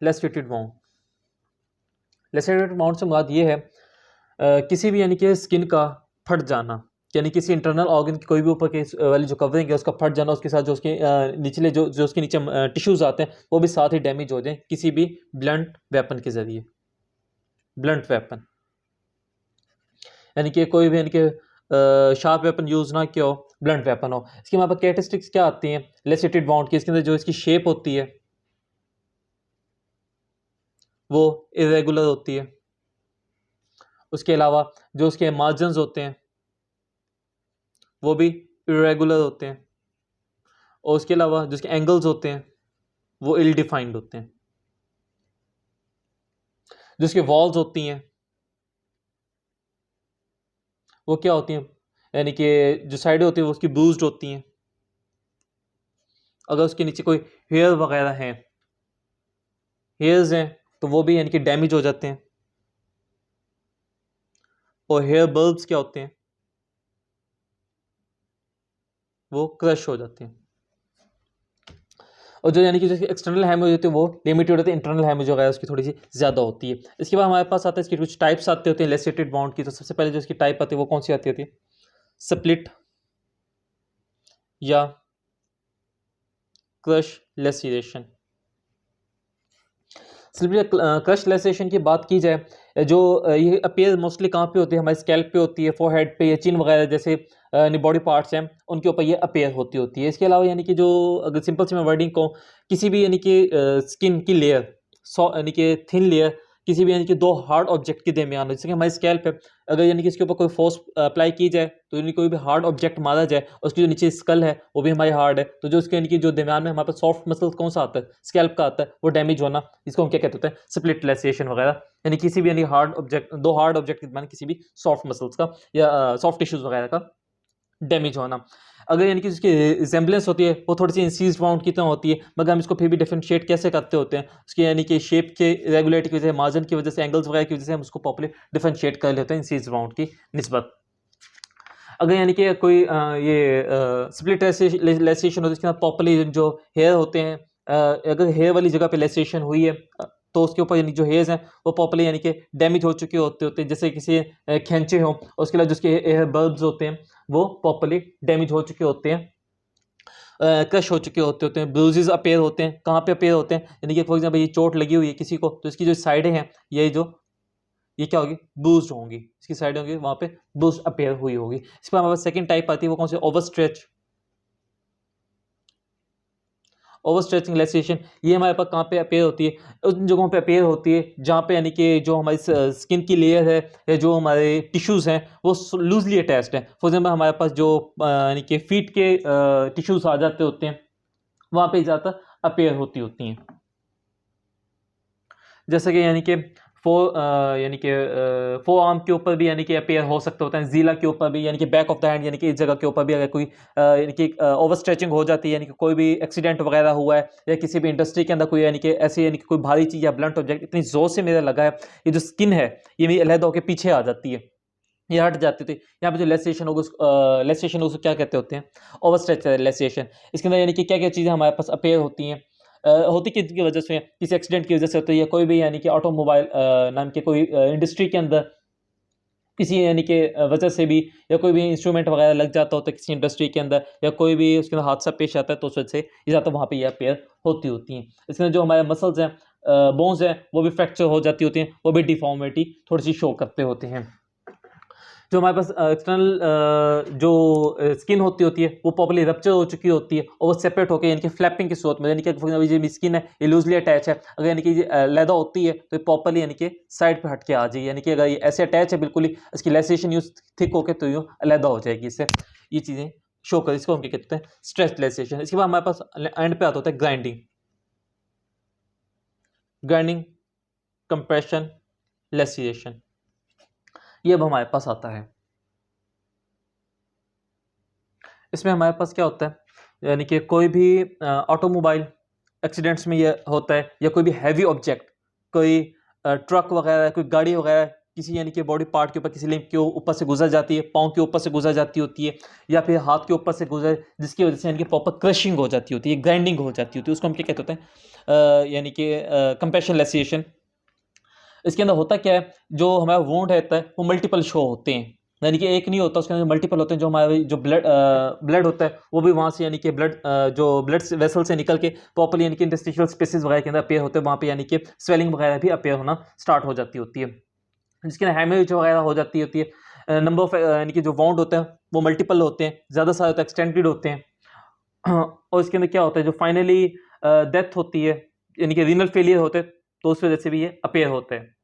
लेसेटेड wound, लेसेटेड wound से मुराद ये है किसी भी यानी कि स्किन का फट जाना, यानी किसी इंटरनल ऑर्गन की कोई भी ऊपर के वाली जो कवरिंग है उसका फट जाना, उसके साथ जो उसके निचले जो जो उसके नीचे टिश्यूज आते हैं वो भी साथ ही डैमेज हो जाए किसी भी ब्लंट वेपन के जरिए। ब्लंट वेपन यानी कि कोई भी यानी कि शार्प वेपन यूज ना किया हो, ब्लंट वेपन हो। इसकी हमारे पास कैरेक्टरिस्टिक्स क्या आती हैं लेसेटेड वाउंड की? इसके अंदर जो इसकी शेप होती है वो इरेगुलर होती है। उसके अलावा जो उसके मार्जिन्स होते हैं वो भी इरेगुलर होते हैं, और उसके अलावा जो उसके एंगल्स होते हैं वो इल डिफाइंड होते हैं। जो उसके वॉल्स होती हैं वो क्या होती हैं, यानी कि जो साइडें होती हैं वो उसकी ब्रूज्ड होती हैं। अगर उसके नीचे कोई हेयर वगैरह हैं, हेयर्स हैं, तो वो भी यानी कि डैमेज हो जाते हैं। और हेयर बल्ब्स क्या होते हैं, वो क्रश हो जाते हैं। और जो यानी कि जो एक्सटर्नल हैमेज होती है वो लिमिटेड होती है, इंटरनल हैमेज वगैरह उसकी थोड़ी सी ज़्यादा होती है। इसके बाद हमारे पास आता है इसकी कुछ टाइप्स आते होते हैं लेसेटेड बाउंड की। तो सबसे पहले जो इसकी टाइप आती है वो कौन सी आती होती है? स्प्लिट या क्रश लेसिएशन। स्प्लिट क्रश लेसिएशन की बात की जाए, जो ये अपेयर मोस्टली कहाँ पे होती है? हमारे स्कैल्प पे होती है, फोरहेड पे या चिन वगैरह जैसे बॉडी पार्ट्स हैं उनके ऊपर ये अपेयर होती है। इसके अलावा यानी कि जो अगर सिंपल से मैं वर्डिंग कहूँ, किसी भी यानी कि स्किन की लेयर, सॉ यानी कि थिन लेयर किसी भी यानी कि दो हार्ड ऑब्जेक्ट के दरमियान हो, जैसे कि हमारी स्कैल्प है, अगर यानी कि इसके ऊपर कोई फोर्स अप्लाई की जाए तो यानी कोई भी हार्ड ऑब्जेक्ट मारा जाए, उसकी जो नीचे स्कल है वो भी हमारी हार्ड है, तो जो उसके यानी कि जो दरमियान में हमारे पास सॉफ्ट मसल कौन सा आता है? स्कैल्प का आता है, वो डैमेज होना, इसको हम क्या कहते हैं? स्प्लिट लेसिएशन वगैरह। यानी किसी भी यानी हार्ड ऑब्जेक्ट, दो हार्ड ऑब्जेक्ट के दरमियान किसी भी सॉफ्ट मसल्स का या सॉफ्ट टिश्यूज वगैरह का डैमेज होना। अगर यानी कि उसकी रिजेंबलेंस होती है वो थोड़ी सी इंसीज्ड वाउंड की तरह होती है, मगर हम इसको फिर भी डिफरेंशिएट कैसे करते होते हैं? उसकी यानी कि शेप के रेगुलेरिटी की वजह से, मार्जिन की वजह से, एंगल्स वगैरह की वजह से हम उसको प्रॉपर्ली डिफरेंशिएट कर लेते हैं इंसीज्ड वाउंड की निस्बत। अगर यानी कि कोई ये स्प्लिट लेसेशन होती है, इसके अंदर प्रॉपर्ली जो हेयर होते हैं, अगर हेयर वाली जगह पे लेसेशन हुई है तो उसके ऊपर यानी जो हेयर्स हैं वो प्रॉपर्ली यानी कि डैमेज हो चुके होते हैं, जैसे किसी खींचे हों, उसके अलावा जिसके हेयर बल्ब्स होते हैं वो प्रॉपर्ली डैमेज हो चुके होते हैं, क्रश हो चुके होते हैं, ब्रूजेस अपेयर होते हैं। कहाँ पे अपेयर होते हैं? यानी कि फॉर एग्जाम्पल ये चोट लगी हुई है किसी को, तो इसकी जो साइडें हैं ये क्या होगी? बूस्ट होंगी, इसकी साइड होंगी, वहां पे बूस्ट अपेयर हुई होगी। इस पर हमारे पास सेकंड टाइप आती है, वो कौन सी? Over stretch, over stretching laceration. ये हमारे पास कहाँ पे अपेयर होती है? उन जगहों पे अपेयर होती है जहाँ पे यानी कि जो हमारी स्किन की लेयर है या जो हमारे टिश्यूज हैं वो लूजली अटैच्ड हैं। फॉर एग्जाम्पल हमारे पास जो यानी कि फीट के टिश्यूज आ जाते होते हैं वहाँ पे ज़्यादातर अपेयर होती हैं। जैसे कि यानी कि यानी कि आर्म के ऊपर भी यानी कि अपेयर हो सकते होते हैं, जीला के ऊपर भी, यानी कि बैक ऑफ द हैंड, यानी कि इस जगह के ऊपर भी अगर कोई यानी कि ओवर स्ट्रेचिंग हो जाती है, यानी कि कोई भी एक्सीडेंट वगैरह हुआ है या किसी भी इंडस्ट्री के अंदर कोई यानी कि ऐसी यानी कि कोई भारी चीज़ या ब्लंट ऑब्जेक्ट इतनी जोर से मेरा लगा है, ये जो स्किन है ये मेरी अलहदा होकर पीछे आ जाती है, ये हट जाती थी। यहाँ पे जो लेसेशन होगा, लेसेशन उसको क्या कहते होते हैं? Over stretch laceration. इसके अंदर यानी कि क्या क्या चीज़ें हमारे पास अपेयर होती हैं, होती किसकी वजह से? किसी एक्सीडेंट की वजह से होती है, कोई भी यानी कि ऑटोमोबाइल नाम के कोई इंडस्ट्री के अंदर किसी यानी कि वजह से भी, या कोई भी इंस्ट्रूमेंट वगैरह लग जाता होता है किसी इंडस्ट्री के अंदर, या कोई भी उसके अंदर हादसा पेश आता है तो उस वजह से ये ज़्यादा वहाँ पे ये अपेयर होती हैं। इसके अंदर जो हमारे मसल्स हैं, बोन्स हैं, वो भी फ्रैक्चर हो जाती होती हैं, वो भी डिफॉर्मिटी थोड़ी सी शो करते होते हैं। जो हमारे पास एक्सटर्नल जो स्किन होती है वो प्रॉपर्ली रप्चर हो चुकी होती है और वो सेपरेट होकर यानी कि फ्लैपिंग की सूरत में, यानी कि फॉर एग्जाम्पल ये स्किन है ये लूजली अटैच है, अगर यानी कि लैदा होती है तो ये प्रॉपर्ली यानी कि साइड पे हट के आ जाएगी, यानी कि अगर ये ऐसे अटैच है बिल्कुल ही, इसकी लेसेशन यूज थिक होकर तो यूँ अलहदा हो जाएगी इससे, ये चीज़ें शो कर, इसको हम क्या कहते हैं? Stretch laceration. इसके बाद हमारे पास एंड पे आता होता है ग्राइंडिंग, ग्राइंडिंग, कंप्रेशन, लेसिएशन, ये अब हमारे पास आता है। इसमें हमारे पास क्या होता है, यानी कि कोई भी ऑटोमोबाइल एक्सीडेंट्स में ये होता है, या कोई भी हैवी ऑब्जेक्ट, कोई ट्रक वगैरह, कोई गाड़ी वगैरह किसी यानी कि बॉडी पार्ट के ऊपर, किसी लिम्फ के ऊपर से गुजर जाती है, पाँव के ऊपर से गुजर जाती होती है, या फिर हाथ के ऊपर से गुजर, जिसकी वजह से यानी कि प्रॉपर क्रशिंग हो जाती होती है, ग्राइंडिंग हो जाती होती है, उसको हम क्या कहते होते हैं, यानी कि कंप्रेशन लैसिएशन। इसके अंदर होता क्या है, जो हमारा वुंड रहता है वो मल्टीपल शो होते हैं, यानी कि एक नहीं होता, उसके अंदर मल्टीपल होते हैं। जो हमारे जो ब्लड होता है वो भी वहाँ से यानी कि जो ब्लड वेसल से निकल के प्रॉपर्ली यानी कि इंटरस्टिशियल स्पेसेस वगैरह के अंदर अपेयर होते हैं, वहाँ पे यानी कि स्वेलिंग वगैरह भी अपेयर होना स्टार्ट हो जाती होती है, जिसके अंदर हेमरेज वगैरह हो जाती होती है। नंबर ऑफ यानी कि जो वाउंड होते हैं वो मल्टीपल होते हैं, ज़्यादा सारे होते हैं, एक्सटेंडेड होते हैं। और इसके अंदर क्या होता है, जो फाइनली डेथ होती है, यानी कि रीनल फेलियर होते हैं, तो उस वजह से भी ये अपेयर होते हैं।